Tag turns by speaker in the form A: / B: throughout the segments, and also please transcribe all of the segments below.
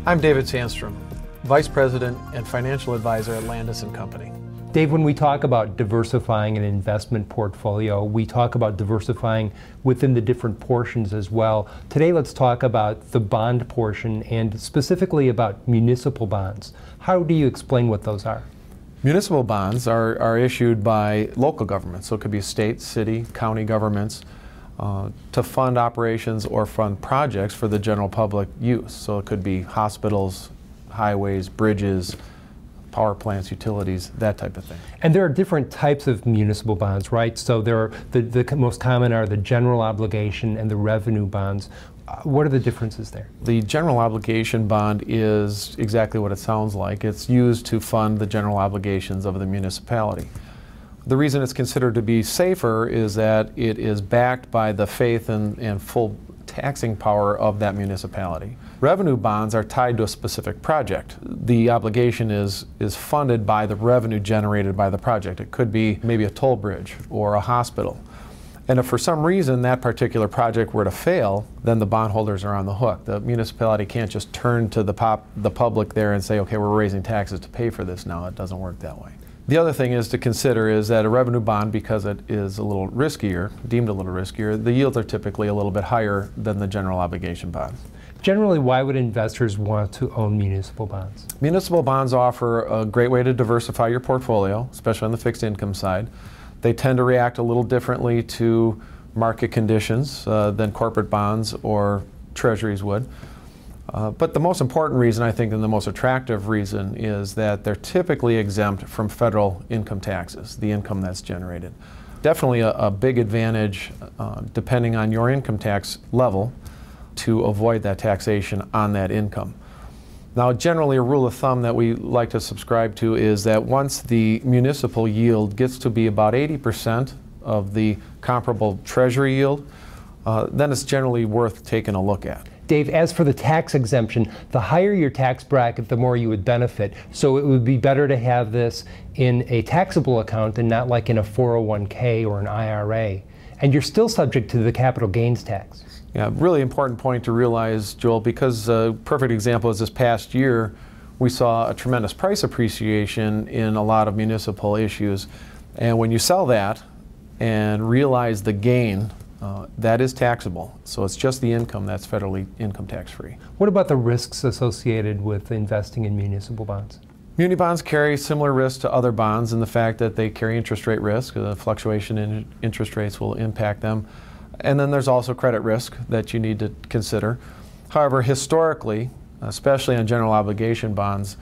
A: I'm David Sandstrom, Vice President and Financial Advisor at Landaas Company.
B: Dave, when we talk about diversifying an investment portfolio, we talk about diversifying within the different portions as well. Today, let's talk about the bond portion and specifically about municipal bonds. How do you explain what those are?
A: Municipal bonds are issued by local governments, so it could be state, city, county governments, to fund operations or fund projects for the general public use. So it could be hospitals, highways, bridges, power plants, utilities, that type of thing.
B: And there are different types of municipal bonds, right? So there are the most common are the general obligation and the revenue bonds. What are the differences there?
A: The general obligation bond is exactly what it sounds like. It's used to fund the general obligations of the municipality. The reason it's considered to be safer is that it is backed by the faith and full taxing power of that municipality. Revenue bonds are tied to a specific project. The obligation is funded by the revenue generated by the project. It could be maybe a toll bridge or a hospital. And if for some reason that particular project were to fail, then the bondholders are on the hook. The municipality can't just turn to the public there and say, okay, we're raising taxes to pay for this now. It doesn't work that way. The other thing is to consider is that a revenue bond, because it is a little riskier, deemed a little riskier, the yields are typically a little bit higher than the general obligation bond.
B: Generally, why would investors want to own municipal bonds?
A: Municipal bonds offer a great way to diversify your portfolio, especially on the fixed income side. They tend to react a little differently to market conditions than corporate bonds or treasuries would. But the most important reason, I think, and the most attractive reason is that they're typically exempt from federal income taxes, the income that's generated. Definitely a big advantage, depending on your income tax level, to avoid that taxation on that income. Now, generally, a rule of thumb that we like to subscribe to is that once the municipal yield gets to be about 80% of the comparable treasury yield, then it's generally worth taking a look at.
B: Dave, as for the tax exemption, the higher your tax bracket, the more you would benefit. So it would be better to have this in a taxable account and not like in a 401k or an IRA. And you're still subject to the capital gains tax.
A: Yeah, really important point to realize, Joel, because a perfect example is this past year, we saw a tremendous price appreciation in a lot of municipal issues. And when you sell that and realize the gain, that is taxable. So it's just the income that's federally income tax free.
B: What about the risks associated with investing in municipal bonds?
A: Muni bonds carry similar risks to other bonds in the fact that they carry interest rate risk. The fluctuation in interest rates will impact them. And then there's also credit risk that you need to consider. However, historically, especially on general obligation bonds,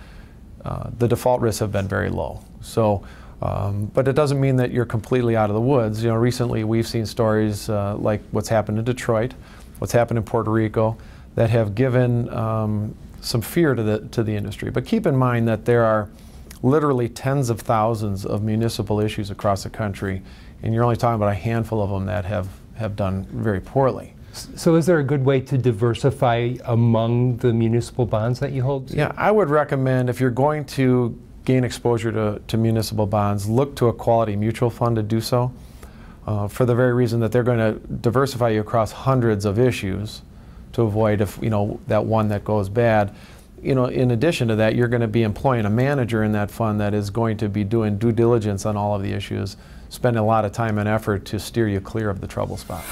A: the default risks have been very low. So, but it doesn't mean that you're completely out of the woods. You know, recently we've seen stories like what's happened in Detroit, what's happened in Puerto Rico, that have given some fear to the industry. But keep in mind that there are literally tens of thousands of municipal issues across the country, and you're only talking about a handful of them that have done very poorly.
B: So is there a good way to diversify among the municipal bonds that you hold?
A: Yeah, I would recommend if you're going to gain exposure to municipal bonds, look to a quality mutual fund to do so, for the very reason that they're going to diversify you across hundreds of issues to avoid if, you know, that one that goes bad. You know, in addition to that, you're going to be employing a manager in that fund that is going to be doing due diligence on all of the issues, spending a lot of time and effort to steer you clear of the trouble spot.